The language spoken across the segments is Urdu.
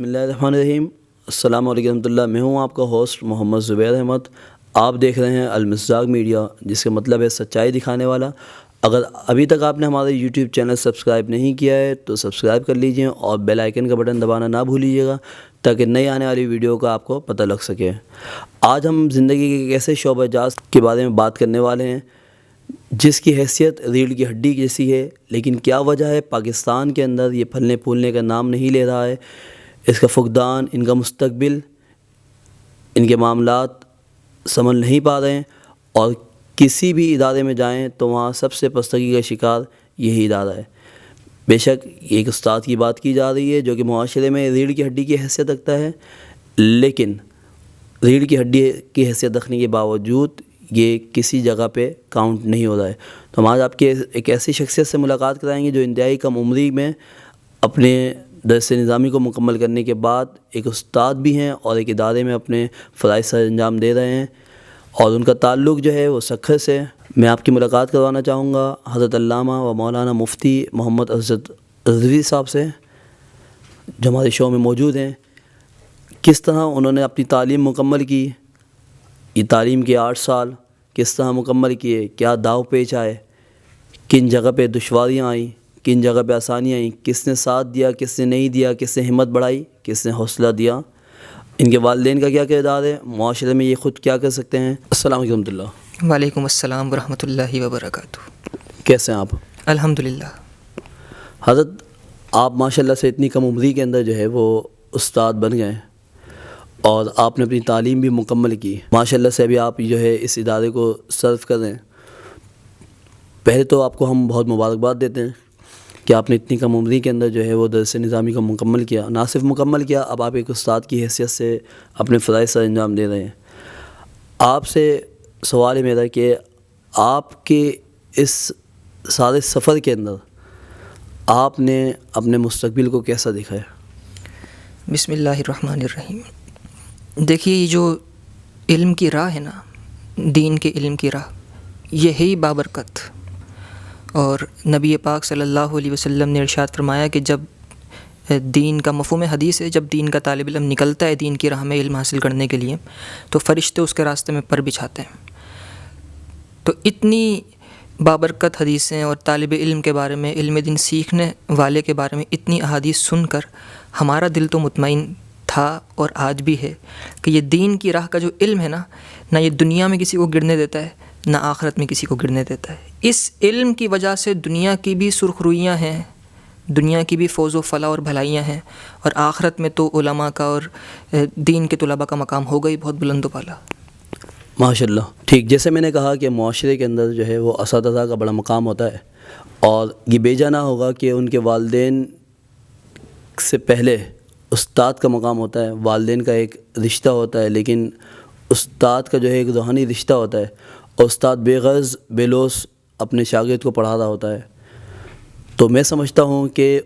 بسم اللہ الرحمن الرحیم۔ السلام علیکم ورحمۃ اللہ۔ میں ہوں آپ کا ہوسٹ محمد زبیر احمد۔ آپ دیکھ رہے ہیں المصداق میڈیا، جس کا مطلب ہے سچائی دکھانے والا۔ اگر ابھی تک آپ نے ہمارے یوٹیوب چینل سبسکرائب نہیں کیا ہے تو سبسکرائب کر لیجئے اور بیل آئیکن کا بٹن دبانا نہ بھولیے گا تاکہ نئی آنے والی ویڈیو کا آپ کو پتہ لگ سکے۔ آج ہم زندگی کے ایک ایسے شعبہ جات کے بارے میں بات کرنے والے ہیں جس کی حیثیت ریڑھ کی ہڈی جیسی ہے، لیکن کیا وجہ ہے پاکستان کے اندر یہ پھلنے پھولنے کا نام نہیں لے رہا ہے؟ اس کا فقدان، ان کا مستقبل، ان کے معاملات سنبھل نہیں پا رہے ہیں، اور کسی بھی ادارے میں جائیں تو وہاں سب سے پستگی کا شکار یہی ادارہ ہے۔ بے شک ایک استاد کی بات کی جا رہی ہے جو کہ معاشرے میں ریڑھ کی ہڈی کی حیثیت رکھتا ہے، لیکن ریڑھ کی ہڈی کی حیثیت رکھنے کے باوجود یہ کسی جگہ پہ کاؤنٹ نہیں ہو رہا ہے۔ تو ہم آج آپ کے ایک ایسی شخصیت سے ملاقات کرائیں گے جو انتہائی کم عمری میں اپنے درس نظامی کو مکمل کرنے کے بعد ایک استاد بھی ہیں اور ایک ادارے میں اپنے فرائض سر انجام دے رہے ہیں، اور ان کا تعلق جو ہے وہ سکھر سے۔ میں آپ کی ملاقات کروانا چاہوں گا حضرت علامہ و مولانا مفتی محمد ارشد رضوی صاحب سے، جو ہمارے شو میں موجود ہیں۔ کس طرح انہوں نے اپنی تعلیم مکمل کی، یہ تعلیم کے 8 سال کس طرح مکمل کیے، کیا داؤ پیچ آئے، کن جگہ پہ دشواریاں آئیں، کن جگہ پہ آسانیاں آئیں، کس نے ساتھ دیا، کس نے نہیں دیا، کس نے ہمت بڑھائی، کس نے حوصلہ دیا، ان کے والدین کا کیا کردار ہے، معاشرے میں یہ خود کیا کر سکتے ہیں۔ السلام علیکم ورحمۃ اللہ۔ وعلیکم السلام ورحمۃ اللہ وبرکاتہ۔ کیسے ہیں آپ؟ الحمدللہ۔ حضرت آپ ماشاءاللہ سے اتنی کم عمری کے اندر جو ہے وہ استاد بن گئے، اور آپ نے اپنی تعلیم بھی مکمل کی ماشاءاللہ سے۔ ابھی آپ جو ہے اس ادارے کو سرو کر رہے ہیں۔ پہلے تو آپ کو ہم بہت مبارکباد دیتے ہیں کہ آپ نے اتنی کم عمری کے اندر جو ہے وہ درس نظامی کو مکمل کیا۔ نہ صرف مکمل کیا، اب آپ ایک استاد کی حیثیت سے اپنے فرائض سر انجام دے رہے ہیں۔ آپ سے سوال ہے میرا کہ آپ کے اس سارے سفر کے اندر آپ نے اپنے مستقبل کو کیسا دیکھا ہے؟ بسم اللہ الرحمن الرحیم۔ دیکھیے، یہ جو علم کی راہ ہے نا، دین کے علم کی راہ، یہ ہے بابرکت۔ اور نبی پاک صلی اللہ علیہ وسلم نے ارشاد فرمایا کہ جب دین کا مفہوم حدیث ہے، جب دین کا طالب علم نکلتا ہے دین کی راہ میں علم حاصل کرنے کے لیے، تو فرشتے اس کے راستے میں پر بچھاتے ہیں۔ تو اتنی بابرکت حدیثیں اور طالب علم کے بارے میں، علم دین سیکھنے والے کے بارے میں اتنی احادیث سن کر ہمارا دل تو مطمئن تھا اور آج بھی ہے کہ یہ دین کی راہ کا جو علم ہے نا، نہ یہ دنیا میں کسی کو گرنے دیتا ہے، نہ آخرت میں کسی کو گرنے دیتا ہے۔ اس علم کی وجہ سے دنیا کی بھی سرخرویاں ہیں، دنیا کی بھی فوز و فلاح اور بھلائیاں ہیں، اور آخرت میں تو علماء کا اور دین کے طلباء کا مقام ہوگا ہی بہت بلند و بالا۔ ماشاءاللہ۔ ٹھیک، جیسے میں نے کہا کہ معاشرے کے اندر جو ہے وہ اساتذہ کا بڑا مقام ہوتا ہے، اور یہ بیجا نہ ہوگا کہ ان کے والدین سے پہلے استاد کا مقام ہوتا ہے۔ والدین کا ایک رشتہ ہوتا ہے، لیکن استاد کا جو ہے ایک روحانی رشتہ ہوتا ہے، اور استاد بے غرض بے لوث اپنے شاگرد کو پڑھا رہا ہوتا ہے۔ تو میں سمجھتا ہوں کہ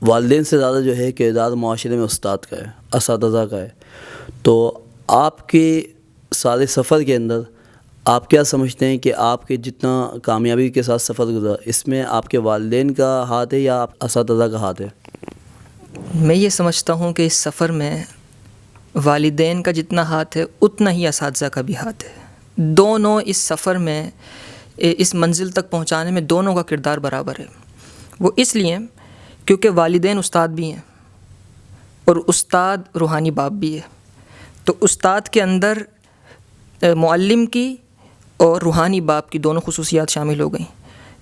والدین سے زیادہ جو ہے کردار معاشرے میں استاد کا ہے، اساتذہ کا ہے۔ تو آپ کے سارے سفر کے اندر آپ کیا سمجھتے ہیں کہ آپ کے جتنا کامیابی کے ساتھ سفر گزرا، اس میں آپ کے والدین کا ہاتھ ہے یا اساتذہ کا ہاتھ ہے؟ میں یہ سمجھتا ہوں کہ اس سفر میں والدین کا جتنا ہاتھ ہے اتنا ہی اساتذہ کا بھی ہاتھ ہے۔ دونوں اس سفر میں، اس منزل تک پہنچانے میں دونوں کا کردار برابر ہے۔ وہ اس لیے کیونکہ والدین استاد بھی ہیں، اور استاد روحانی باپ بھی ہے۔ تو استاد کے اندر معلم کی اور روحانی باپ کی دونوں خصوصیات شامل ہو گئیں۔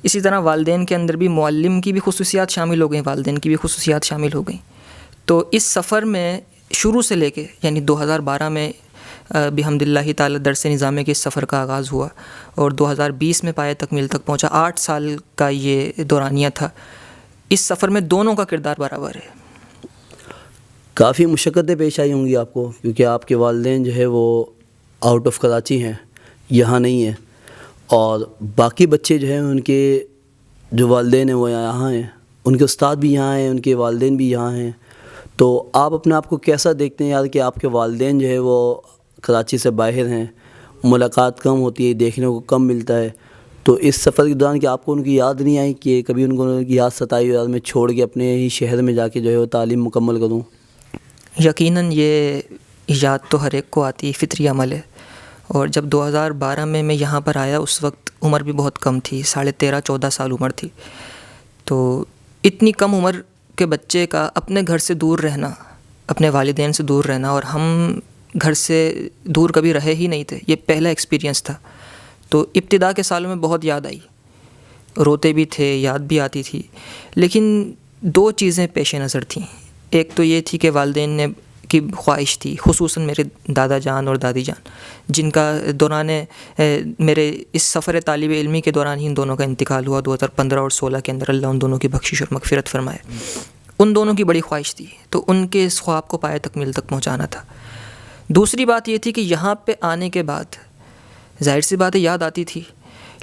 اسی طرح والدین کے اندر بھی معلم کی بھی خصوصیات شامل ہو گئیں، والدین کی بھی خصوصیات شامل ہو گئیں۔ تو اس سفر میں شروع سے لے کے، یعنی 2012 میں بحمد اللہ تعالی درس نظامی کے اس سفر کا آغاز ہوا، اور 2020 میں پایہ تکمیل تک پہنچا۔ 8 سال کا یہ دورانیہ تھا۔ اس سفر میں دونوں کا کردار برابر ہے۔ کافی مشقتیں پیش آئی ہوں گی آپ کو، کیونکہ آپ کے والدین جو ہے وہ آؤٹ آف کراچی ہیں، یہاں نہیں ہیں، اور باقی بچے جو ہیں ان کے جو والدین ہیں وہ یہاں ہیں، ان کے استاد بھی یہاں ہیں، ان کے والدین بھی یہاں ہیں۔ تو آپ اپنے آپ کو کیسا دیکھتے ہیں یار کہ آپ کے والدین جو ہے وہ کراچی سے باہر ہیں، ملاقات کم ہوتی ہے، دیکھنے کو کم ملتا ہے؟ تو اس سفر کے دوران کہ آپ کو ان کی یاد نہیں آئی کہ کبھی ان کو ان کی یاد ستائی، اور میں چھوڑ کے اپنے ہی شہر میں جا کے جو ہے وہ تعلیم مکمل کروں؟ یقیناً یہ یاد تو ہر ایک کو آتی، فطری عمل ہے. اور جب 2012 میں یہاں پر آیا اس وقت عمر بھی بہت کم تھی، 13.5-14 سال عمر تھی. تو اتنی کم عمر کے بچے کا اپنے گھر سے دور رہنا، اپنے والدین سے دور رہنا، اور ہم گھر سے دور کبھی رہے ہی نہیں تھے، یہ پہلا ایکسپیرینس تھا. تو ابتدا کے سالوں میں بہت یاد آئی، روتے بھی تھے، یاد بھی آتی تھی. لیکن 2 چیزیں پیش نظر تھیں. ایک تو یہ تھی کہ والدین کی خواہش تھی، خصوصاً میرے دادا جان اور دادی جان، جن کا دوران میرے اس سفر طالب علمی کے دوران ہی ان دونوں کا انتقال ہوا 2015 اور 16 کے اندر. اللہ ان دونوں کی بخشش اور مغفرت فرمائے. ان دونوں کی بڑی خواہش تھی، تو ان کے اس خواب کو پائے تکمیل تک پہنچانا تھا. دوسری بات یہ تھی کہ یہاں پہ آنے کے بعد ظاہر سی باتیں یاد آتی تھی،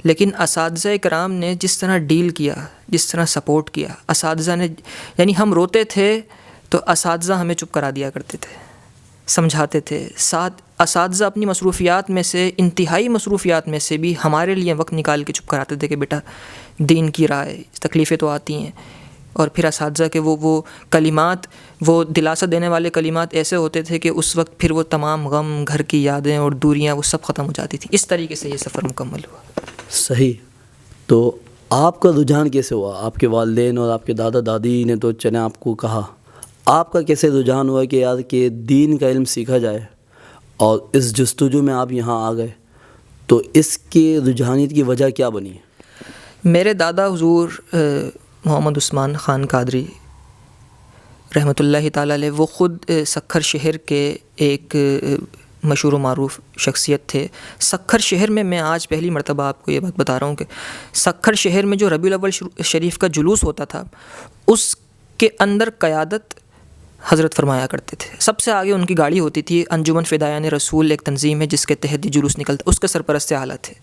لیکن اساتذہ کرام نے جس طرح ڈیل کیا، جس طرح سپورٹ کیا اساتذہ نے، یعنی ہم روتے تھے تو اساتذہ ہمیں چپ کرا دیا کرتے تھے، سمجھاتے تھے. ساتھ اساتذہ اپنی مصروفیات میں سے، انتہائی مصروفیات میں سے بھی ہمارے لیے وقت نکال کے چپ کراتے تھے کہ بیٹا دین کی راہ ہے، تکلیفیں تو آتی ہیں. اور پھر اساتذہ کے وہ کلمات، وہ دلاسا دینے والے کلمات ایسے ہوتے تھے کہ اس وقت پھر وہ تمام غم، گھر کی یادیں اور دوریاں وہ سب ختم ہو جاتی تھیں. اس طریقے سے یہ سفر مکمل ہوا. صحیح. تو آپ کا رجحان کیسے ہوا؟ آپ کے والدین اور آپ کے دادا دادی نے تو چلیں آپ کو کہا، آپ کا کیسے رجحان ہوا کہ یار کہ دین کا علم سیکھا جائے، اور اس جستجو میں آپ یہاں آ گئے؟ تو اس کی رجحانیت کی وجہ کیا بنی؟ میرے دادا حضور محمد عثمان خان قادری رحمۃ اللہ تعالیٰ علیہ، وہ خود سکھر شہر کے ایک مشہور و معروف شخصیت تھے. سکھر شہر میں آج پہلی مرتبہ آپ کو یہ بات بتا رہا ہوں کہ سکھر شہر میں جو ربیع الاول شریف کا جلوس ہوتا تھا، اس کے اندر قیادت حضرت فرمایا کرتے تھے. سب سے آگے ان کی گاڑی ہوتی تھی. انجمن فدایان رسول ایک تنظیم ہے جس کے تحت یہ جلوس نکلتا، اس کے سرپرست اعلیٰ تھے.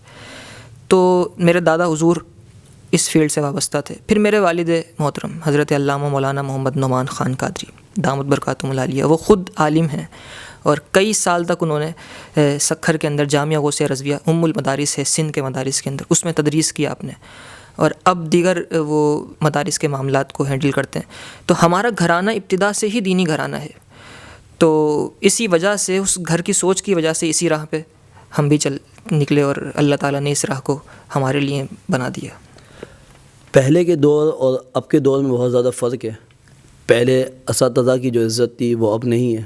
تو میرے دادا حضور اس فیلڈ سے وابستہ تھے. پھر میرے والد محترم حضرت علامہ مولانا محمد نعمان خان قادری دامت برکاتہم العالیہ، وہ خود عالم ہیں، اور کئی سال تک انہوں نے سکھر کے اندر جامعہ غوث رضویہ ام المدارس ہے سندھ کے مدارس کے اندر، اس میں تدریس کیا آپ نے، اور اب دیگر وہ مدارس کے معاملات کو ہینڈل کرتے ہیں. تو ہمارا گھرانہ ابتدا سے ہی دینی گھرانہ ہے. تو اسی وجہ سے، اس گھر کی سوچ کی وجہ سے اسی راہ پہ ہم بھی چل نکلے، اور اللہ تعالیٰ نے اس راہ کو ہمارے لیے بنا دیا. پہلے کے دور اور اب کے دور میں بہت زیادہ فرق ہے. پہلے اساتذہ کی جو عزت تھی وہ اب نہیں ہے،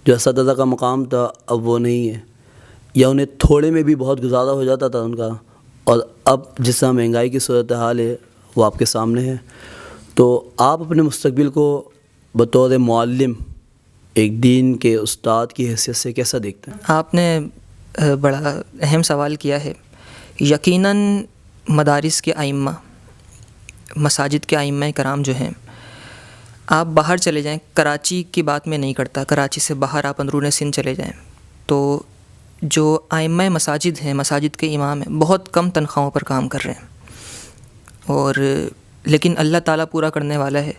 جو اساتذہ کا مقام تھا اب وہ نہیں ہے، یا انہیں تھوڑے میں بھی بہت گزارا ہو جاتا تھا ان کا. اور اب جس طرح مہنگائی کی صورتحال ہے وہ آپ کے سامنے ہے. تو آپ اپنے مستقبل کو بطور معلم، ایک دین کے استاد کی حیثیت سے کیسا دیکھتے ہیں؟ آپ نے بڑا اہم سوال کیا ہے. یقیناً مدارس کے ائمہ، مساجد کے ائمہ کرام جو ہیں، آپ باہر چلے جائیں، کراچی کی بات میں نہیں کرتا، کراچی سے باہر آپ اندرون سندھ چلے جائیں، تو جو ائمہ مساجد ہیں، مساجد کے امام ہیں، بہت کم تنخواہوں پر کام کر رہے ہیں. اور لیکن اللہ تعالیٰ پورا کرنے والا ہے.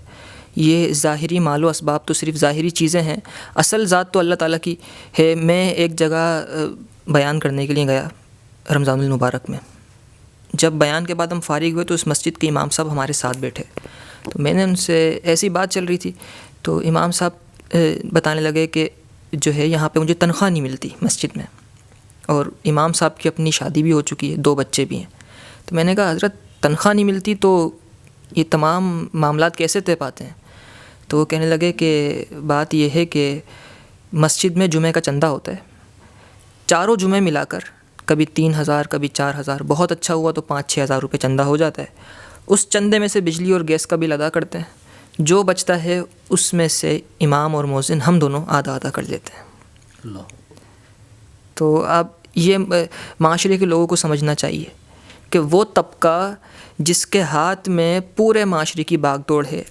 یہ ظاہری مال و اسباب تو صرف ظاہری چیزیں ہیں، اصل ذات تو اللہ تعالیٰ کی ہے. میں ایک جگہ بیان کرنے کے لیے گیا رمضان المبارک میں. جب بیان کے بعد ہم فارغ ہوئے تو اس مسجد کے امام صاحب ہمارے ساتھ بیٹھے. تو میں نے ان سے ایسی بات چل رہی تھی، تو امام صاحب بتانے لگے کہ جو ہے یہاں پہ مجھے تنخواہ نہیں ملتی مسجد میں، اور امام صاحب کی اپنی شادی بھی ہو چکی ہے، 2 بچے بھی ہیں. تو میں نے کہا حضرت تنخواہ نہیں ملتی تو یہ تمام معاملات کیسے طے پاتے ہیں؟ تو وہ کہنے لگے کہ بات یہ ہے کہ مسجد میں جمعہ کا چندہ ہوتا ہے، چاروں جمعے ملا کر کبھی 3,000 کبھی 4,000، بہت اچھا ہوا تو 5-6 ہزار روپے چندہ ہو جاتا ہے. اس چندے میں سے بجلی اور گیس کا بل ادا کرتے ہیں، جو بچتا ہے اس میں سے امام اور مؤذن ہم دونوں آدھا آدھا کر لیتے ہیں. اللہ. تو اب یہ معاشرے کے لوگوں کو سمجھنا چاہیے کہ وہ طبقہ جس کے ہاتھ میں پورے معاشرے کی باغ دوڑ ہے،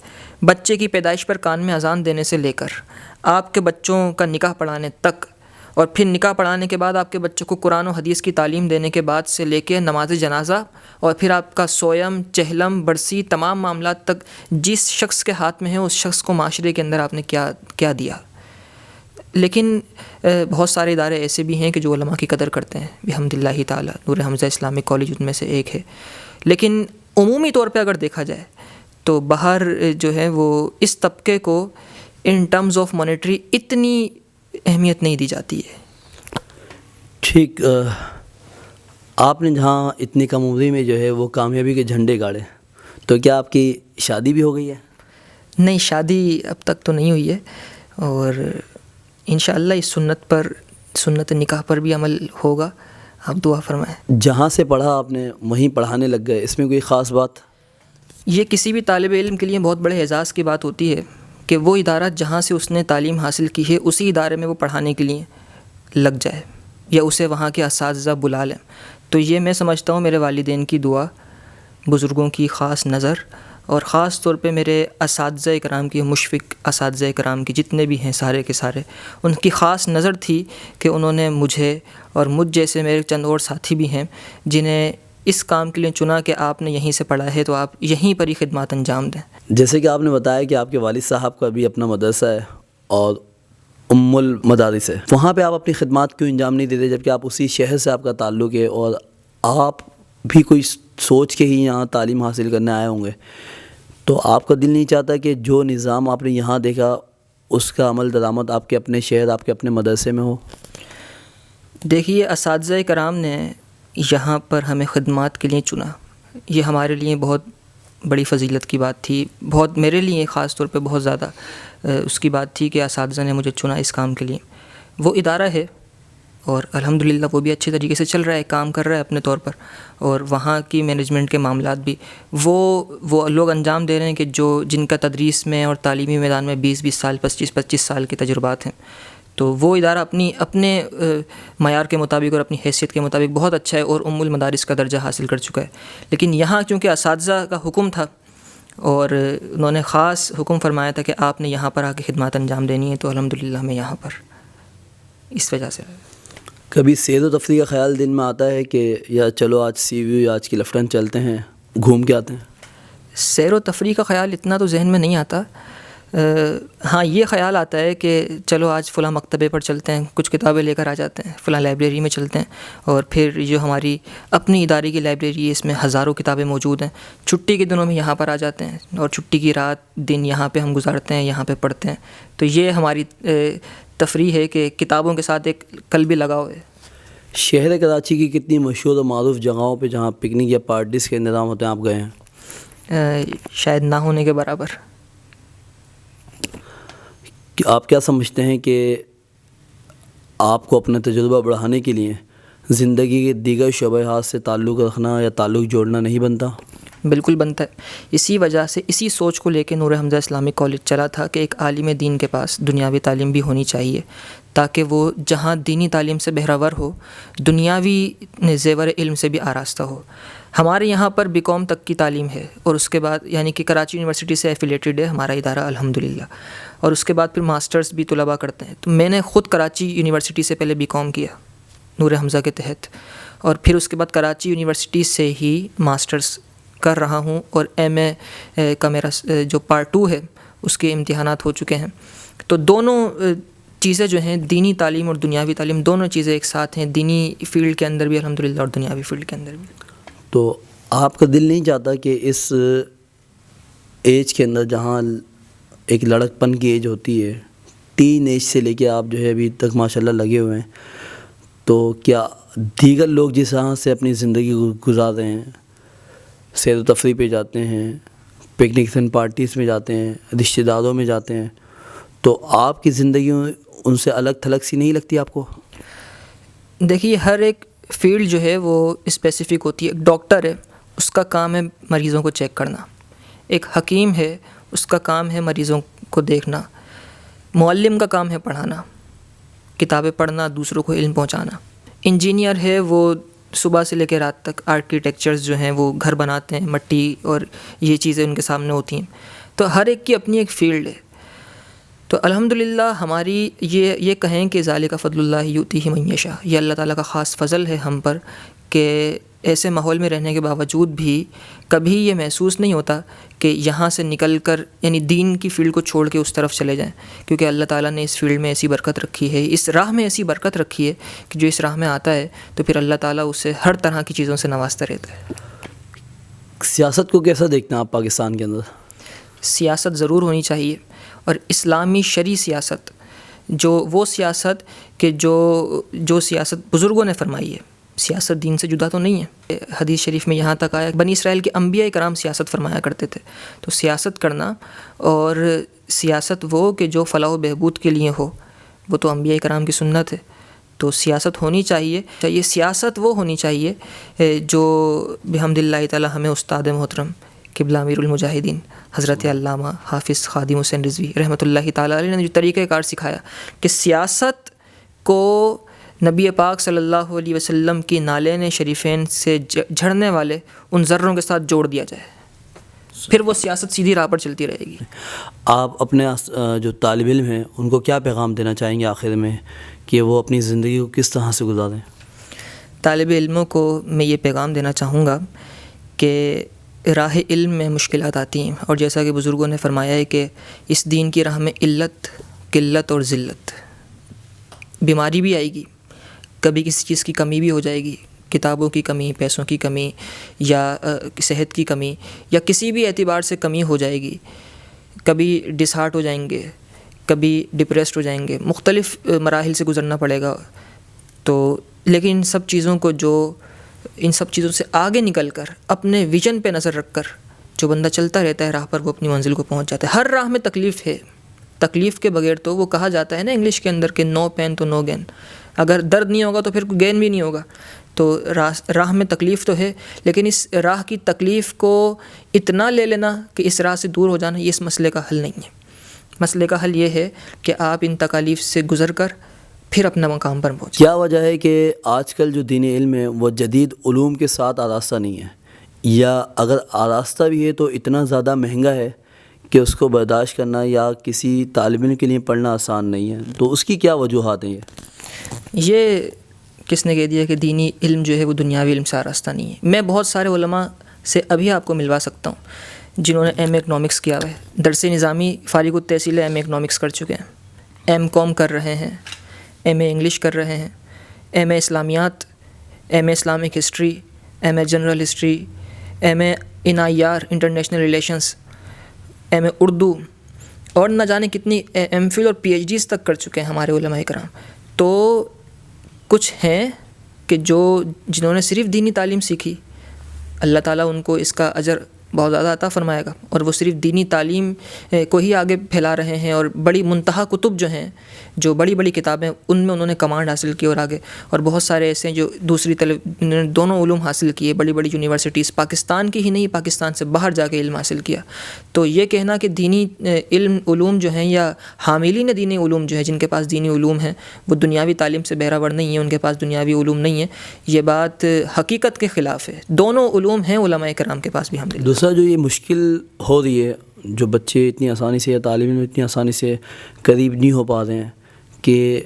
بچے کی پیدائش پر کان میں اذان دینے سے لے کر آپ کے بچوں کا نکاح پڑھانے تک، اور پھر نکاح پڑھانے کے بعد آپ کے بچوں کو قرآن و حدیث کی تعلیم دینے کے بعد سے لے کے نماز جنازہ، اور پھر آپ کا سویم، چہلم، برسی، تمام معاملات تک جس شخص کے ہاتھ میں ہے اس شخص کو معاشرے کے اندر آپ نے کیا دیا. لیکن بہت سارے ادارے ایسے بھی ہیں کہ جو علماء کی قدر کرتے ہیں، بحمد اللہ تعالیٰ. نور حمزہ اسلامک کالج ان میں سے ایک ہے. لیکن عمومی طور پہ اگر دیکھا جائے تو باہر جو ہے وہ اس طبقے کو ان ٹرمز آف مانیٹری اتنی اہمیت نہیں دی جاتی ہے. ٹھیک. آپ نے جہاں اتنی کم عمری میں جو ہے وہ کامیابی کے جھنڈے گاڑے، تو کیا آپ کی شادی بھی ہو گئی ہے؟ نہیں، شادی اب تک تو نہیں ہوئی ہے، اور انشاءاللہ اس سنت نکاح پر بھی عمل ہوگا. آپ دعا فرمائیں. جہاں سے پڑھا آپ نے وہیں پڑھانے لگ گئے، اس میں کوئی خاص بات؟ یہ کسی بھی طالب علم کے لیے بہت بڑے اعزاز کی بات ہوتی ہے کہ وہ ادارہ جہاں سے اس نے تعلیم حاصل کی ہے اسی ادارے میں وہ پڑھانے کے لیے لگ جائے، یا اسے وہاں کے اساتذہ بلا لیں. تو یہ میں سمجھتا ہوں میرے والدین کی دعا، بزرگوں کی خاص نظر، اور خاص طور پہ میرے اساتذہ کرام کی، مشفق اساتذہ کرام کی جتنے بھی ہیں سارے کے سارے، ان کی خاص نظر تھی کہ انہوں نے مجھے اور مجھ جیسے میرے چند اور ساتھی بھی ہیں جنہیں اس کام کے لیے چنا کہ آپ نے یہیں سے پڑھا ہے تو آپ یہیں پر ہی خدمات انجام دیں. جیسے کہ آپ نے بتایا کہ آپ کے والد صاحب کا بھی اپنا مدرسہ ہے اور ام المدارس ہے، وہاں پہ آپ اپنی خدمات کیوں انجام نہیں دیتے جبکہ آپ اسی شہر سے آپ کا تعلق ہے اور آپ بھی کوئی سوچ کے ہی یہاں تعلیم حاصل کرنے آئے ہوں گے؟ تو آپ کا دل نہیں چاہتا کہ جو نظام آپ نے یہاں دیکھا اس کا عمل درآمد آپ کے اپنے شہر، آپ کے اپنے مدرسے میں ہو؟ دیکھیے، اساتذہ کرام نے یہاں پر ہمیں خدمات کے لیے چنا، یہ ہمارے لیے بہت بڑی فضیلت کی بات تھی. بہت میرے لیے خاص طور پہ بہت زیادہ اس کی بات تھی کہ اساتذہ نے مجھے چنا اس کام کے لیے. وہ ادارہ ہے اور الحمدللہ وہ بھی اچھے طریقے سے چل رہا ہے، کام کر رہا ہے اپنے طور پر، اور وہاں کی مینجمنٹ کے معاملات بھی وہ لوگ انجام دے رہے ہیں کہ جن کا تدریس میں اور تعلیمی میدان میں 20 سال 25 سال کے تجربات ہیں. تو وہ ادارہ اپنے معیار کے مطابق اور اپنی حیثیت کے مطابق بہت اچھا ہے اور ام المدارس کا درجہ حاصل کر چکا ہے. لیکن یہاں چونکہ اساتذہ کا حکم تھا اور انہوں نے خاص حکم فرمایا تھا کہ آپ نے یہاں پر آ کے خدمات انجام دینی ہے، تو الحمدللہ میں یہاں پر اس وجہ سے. کبھی سیر و تفریح کا خیال دن میں آتا ہے کہ یا چلو آج سی ویو آج کی لفٹن چلتے ہیں گھوم کے آتے ہیں؟ سیر و تفریح کا خیال اتنا تو ذہن میں نہیں آتا. ہاں، یہ خیال آتا ہے کہ چلو آج فلاں مکتبے پر چلتے ہیں، کچھ کتابیں لے کر آ جاتے ہیں، فلاں لائبریری میں چلتے ہیں، اور پھر جو ہماری اپنی ادارے کی لائبریری ہے اس میں ہزاروں کتابیں موجود ہیں. چھٹی کے دنوں میں یہاں پر آ جاتے ہیں اور چھٹی کی رات دن یہاں پہ ہم گزارتے ہیں، یہاں پہ پڑھتے ہیں. تو یہ ہماری تفریح ہے کہ کتابوں کے ساتھ ایک قلبی لگاؤ ہے. شہر کراچی کی کتنی مشہور و معروف جگہوں پہ جہاں پکنک یا پارٹیز کے انتظام ہوتے ہیں آپ گئے ہیں؟ شاید نہ ہونے کے برابر. کہ آپ کیا سمجھتے ہیں کہ آپ کو اپنا تجربہ بڑھانے کے لیے زندگی کے دیگر شعبہ سے تعلق رکھنا یا تعلق جوڑنا نہیں بنتا؟ بالکل بنتا ہے. اسی وجہ سے اسی سوچ کو لے کے نور حمزہ اسلامک کالج چلا تھا کہ ایک عالم دین کے پاس دنیاوی تعلیم بھی ہونی چاہیے تاکہ وہ جہاں دینی تعلیم سے بہرہ ہو، دنیاوی زیور علم سے بھی آراستہ ہو. ہمارے یہاں پر بی کام تک کی تعلیم ہے اور اس کے بعد یعنی کہ کراچی یونیورسٹی سے ایفیلیٹڈ ہے ہمارا ادارہ الحمدللہ، اور اس کے بعد پھر ماسٹرز بھی طلباء کرتے ہیں. تو میں نے خود کراچی یونیورسٹی سے پہلے بی کام کیا نور حمزہ کے تحت، اور پھر اس کے بعد کراچی یونیورسٹی سے ہی ماسٹرز کر رہا ہوں، اور ایم اے کا میرا جو پارٹ 2 ہے اس کے امتحانات ہو چکے ہیں. تو دونوں چیزیں جو ہیں، دینی تعلیم اور دنیاوی تعلیم، دونوں چیزیں ایک ساتھ ہیں، دینی فیلڈ کے اندر بھی الحمدللہ اور دنیاوی فیلڈ کے اندر بھی. تو آپ کا دل نہیں چاہتا کہ اس ایج کے اندر جہاں ایک لڑک پن کی ایج ہوتی ہے، ٹین ایج سے لے کے آپ جو ہے ابھی تک ماشاءاللہ لگے ہوئے ہیں، تو کیا دیگر لوگ جس طرح سے اپنی زندگی گزار رہے ہیں، سیر و تفریح پہ جاتے ہیں، پکنکس اینڈ پارٹیز میں جاتے ہیں، رشتہ داروں میں جاتے ہیں، تو آپ کی زندگی ان سے الگ تھلگ سی نہیں لگتی آپ کو؟ دیکھیے، ہر ایک فیلڈ جو ہے وہ اسپیسیفک ہوتی ہے. ایک ڈاکٹر ہے، اس کا کام ہے مریضوں کو چیک کرنا. ایک حکیم ہے، اس کا کام ہے مریضوں کو دیکھنا. معلم کا کام ہے پڑھانا، کتابیں پڑھنا، دوسروں کو علم پہنچانا. انجینئر ہے، وہ صبح سے لے کے رات تک آرکیٹیکچرز جو ہیں وہ گھر بناتے ہیں، مٹی اور یہ چیزیں ان کے سامنے ہوتی ہیں. تو ہر ایک کی اپنی ایک فیلڈ ہے. تو الحمدللہ ہماری یہ کہیں کہ ذالک فضل اللہ یؤتیہ من یشاء، یہ اللہ تعالیٰ کا خاص فضل ہے ہم پر کہ ایسے ماحول میں رہنے کے باوجود بھی کبھی یہ محسوس نہیں ہوتا کہ یہاں سے نکل کر یعنی دین کی فیلڈ کو چھوڑ کے اس طرف چلے جائیں، کیونکہ اللہ تعالیٰ نے اس فیلڈ میں ایسی برکت رکھی ہے، اس راہ میں ایسی برکت رکھی ہے کہ جو اس راہ میں آتا ہے تو پھر اللہ تعالیٰ اسے ہر طرح کی چیزوں سے نوازتا رہتا ہے. سیاست کو کیسا دیکھتے ہیں آپ پاکستان کے اندر؟ سیاست ضرور ہونی چاہیے، اور اسلامی شرعی سیاست، جو وہ سیاست کہ جو سیاست بزرگوں نے فرمائی ہے. سیاست دین سے جدا تو نہیں ہے. حدیث شریف میں یہاں تک آیا بنی اسرائیل کے انبیاء کرام سیاست فرمایا کرتے تھے. تو سیاست کرنا، اور سیاست وہ کہ جو فلاح و بہبود کے لیے ہو، وہ تو انبیاء کرام کی سنت ہے. تو سیاست ہونی چاہیے. سیاست وہ ہونی چاہیے جو بحمد اللہ تعالی ہمیں استاد محترم قبلہ امیر المجاہدین حضرت علامہ حافظ خادم حسین رضوی رحمۃ اللہ تعالیٰ علیہ نے جو طریقہ کار سکھایا کہ سیاست کو نبی پاک صلی اللہ علیہ وسلم کی نالین شریفین سے جھڑنے والے ان ذروں کے ساتھ جوڑ دیا جائے، پھر وہ سیاست سیدھی راہ پر چلتی رہے گی. آپ اپنے جو طالب علم ہیں ان کو کیا پیغام دینا چاہیں گے آخر میں کہ وہ اپنی زندگی کو کس طرح سے گزاریں؟ طالب علموں کو میں یہ پیغام دینا چاہوں گا کہ راہ علم میں مشکلات آتی ہیں، اور جیسا کہ بزرگوں نے فرمایا ہے کہ اس دین کی راہ میں علت، قلت اور ذلت، بیماری بھی آئے گی، کبھی کسی چیز کی کمی بھی ہو جائے گی، کتابوں کی کمی، پیسوں کی کمی، یا صحت کی کمی، یا کسی بھی اعتبار سے کمی ہو جائے گی. کبھی ڈس ہارٹ ہو جائیں گے، کبھی ڈپریسڈ ہو جائیں گے، مختلف مراحل سے گزرنا پڑے گا. تو لیکن ان سب چیزوں سے آگے نکل کر اپنے ویژن پہ نظر رکھ کر جو بندہ چلتا رہتا ہے راہ پر، وہ اپنی منزل کو پہنچ جاتا ہے. ہر راہ میں تکلیف ہے، تکلیف کے بغیر تو وہ کہا جاتا ہے نا انگلش کے اندر کہ نو پین تو نو گین. اگر درد نہیں ہوگا تو پھر کوئی گین بھی نہیں ہوگا. تو راہ میں تکلیف تو ہے، لیکن اس راہ کی تکلیف کو اتنا لے لینا کہ اس راہ سے دور ہو جانا، یہ اس مسئلے کا حل نہیں ہے. مسئلے کا حل یہ ہے کہ آپ ان تکالیف سے گزر کر پھر اپنا مقام پر پہنچیں. کیا وجہ ہے کہ آج کل جو دینی علم ہے وہ جدید علوم کے ساتھ آراستہ نہیں ہے، یا اگر آراستہ بھی ہے تو اتنا زیادہ مہنگا ہے کہ اس کو برداشت کرنا یا کسی طالب علم کے لیے پڑھنا آسان نہیں ہے؟ تو اس کی کیا وجوہات ہیں؟ یہ کس نے کہہ دیا کہ دینی علم جو ہے وہ دنیاوی علم سے آراستہ نہیں ہے؟ میں بہت سارے علماء سے ابھی آپ کو ملوا سکتا ہوں جنہوں نے ایم اے اکنامکس کیا ہوا ہے، درس نظامی فارغ التحصیل ایم اے اکنامکس کر چکے ہیں، ایم کام کر رہے ہیں، ایم اے انگلش کر رہے ہیں، ایم اے اسلامیات، M A Islamic history, M A general history, M A in I R international relations, M A Urdu, اور نہ جانے کتنی ایم فل اور پی ایچ ڈیز تک کر چکے ہیں ہمارے علماء کرام. تو کچھ ہیں کہ جنہوں نے صرف دینی تعلیم سیکھی، اللہ تعالیٰ ان کو اس کا اجر بہت زیادہ عطا فرمائے گا، اور وہ صرف دینی تعلیم کو ہی آگے پھیلا رہے ہیں، اور بڑی منتہا کتب جو ہیں، جو بڑی بڑی کتابیں، ان میں انہوں نے کمانڈ حاصل کی اور آگے. اور بہت سارے ایسے ہیں جو دونوں علوم حاصل کیے، بڑی بڑی یونیورسٹیز، پاکستان کی ہی نہیں، پاکستان سے باہر جا کے علم حاصل کیا. تو یہ کہنا کہ دینی علوم جو ہیں یا حاملین دینی علوم جو ہیں، جن کے پاس دینی علوم ہیں، وہ دنیاوی تعلیم سے بہرہ نہیں ہیں، ان کے پاس دنیاوی علوم نہیں ہیں، یہ بات حقیقت کے خلاف ہے. دونوں علوم ہیں علماء کرام کے پاس بھی. دوسرا جو یہ مشکل ہو رہی ہے، جو بچے اتنی آسانی سے یا طالب علم اتنی آسانی سے قریب نہیں ہو پا رہے ہیں، کہ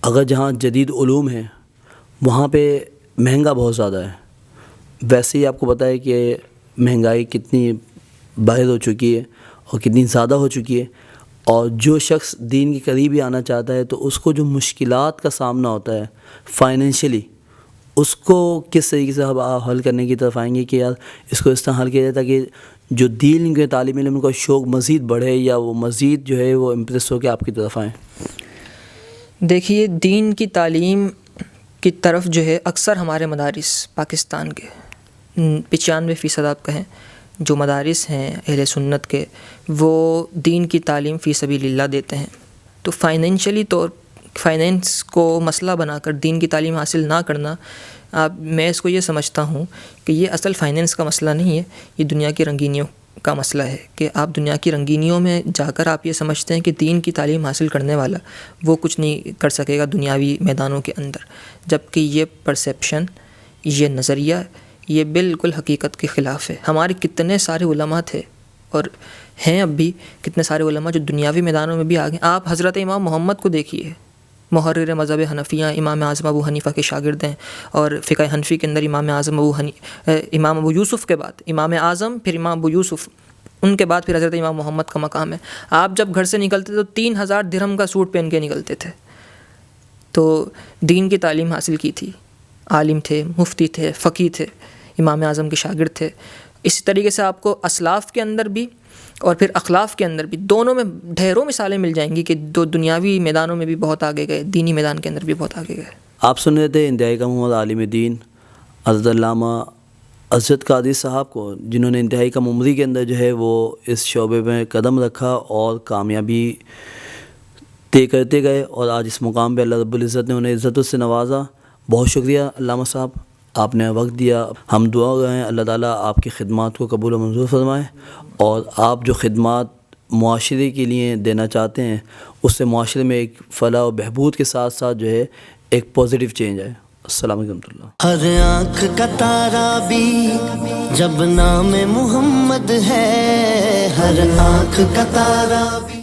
اگر جہاں جدید علوم ہیں وہاں پہ مہنگا بہت زیادہ ہے. ویسے ہی آپ کو پتہ ہے کہ مہنگائی کتنی باہر ہو چکی ہے اور کتنی زیادہ ہو چکی ہے، اور جو شخص دین کے قریب ہی آنا چاہتا ہے تو اس کو جو مشکلات کا سامنا ہوتا ہے فائنینشلی، اس کو کس طریقے سے آپ حل کرنے کی طرف آئیں گے کہ یار اس کو اس طرح حل کیا جائے تاکہ جو دین کے طالب علم کا شوق مزید بڑھے، یا وہ مزید جو ہے وہ امپریس ہو کے آپ کی طرف آئیں؟ دیکھیے، دین کی تعلیم کی طرف جو ہے اکثر ہمارے مدارس پاکستان کے 95% آپ کہیں جو مدارس ہیں اہل سنت کے، وہ دین کی تعلیم فی سبیل اللہ دیتے ہیں. تو فائنینس کو مسئلہ بنا کر دین کی تعلیم حاصل نہ کرنا، میں اس کو یہ سمجھتا ہوں کہ یہ اصل فائنینس کا مسئلہ نہیں ہے، یہ دنیا کی رنگینیوں کا مسئلہ ہے. کہ آپ دنیا کی رنگینیوں میں جا کر آپ یہ سمجھتے ہیں کہ دین کی تعلیم حاصل کرنے والا وہ کچھ نہیں کر سکے گا دنیاوی میدانوں کے اندر، جبکہ یہ پرسیپشن، یہ نظریہ، یہ بالکل حقیقت کے خلاف ہے. ہمارے کتنے سارے علماء تھے اور ہیں اب بھی کتنے سارے علماء جو دنیاوی میدانوں میں بھی آگے. آپ حضرت امام محمد کو دیکھیے، محرر مذہب حنفیہ، امام اعظم ابو حنیفہ کے شاگرد ہیں، اور فقہ حنفی کے اندر امام ابو یوسف کے بعد امام اعظم، پھر امام ابو یوسف، ان کے بعد پھر حضرت امام محمد کا مقام ہے. آپ جب گھر سے نکلتے تو 3000 درہم کا سوٹ پہن کے نکلتے تھے. تو دین کی تعلیم حاصل کی تھی، عالم تھے، مفتی تھے، فقیہ تھے، امام اعظم کے شاگرد تھے. اسی طریقے سے آپ کو اسلاف کے اندر بھی اور پھر اخلاق کے اندر بھی، دونوں میں ڈھیروں مثالیں مل جائیں گی کہ دو دنیاوی میدانوں میں بھی بہت آگے گئے، دینی میدان کے اندر بھی بہت آگے گئے۔ آپ سن رہے تھے انتہائی کم عمر عالم دین حضرت علامہ اسجد قادری صاحب کو، جنہوں نے انتہائی کم عمری کے اندر جو ہے وہ اس شعبے میں قدم رکھا اور کامیابی طے کرتے گئے، اور آج اس مقام پہ اللہ رب العزت نے انہیں عزت سے نوازا۔ بہت شکریہ علامہ صاحب، آپ نے وقت دیا۔ ہم دعا گئے ہیں اللہ تعالیٰ آپ کی خدمات کو قبول و منظور فرمائے، اور آپ جو خدمات معاشرے کے لیے دینا چاہتے ہیں اس سے معاشرے میں ایک فلاح و بہبود کے ساتھ ساتھ جو ہے ایک پازیٹیو چینج آئے۔ السلام علیکم ورحمۃ اللہ۔ ہر آنکھ کا تارا بھی جب نام محمد ہے، ہر آنکھ کا تارا بھی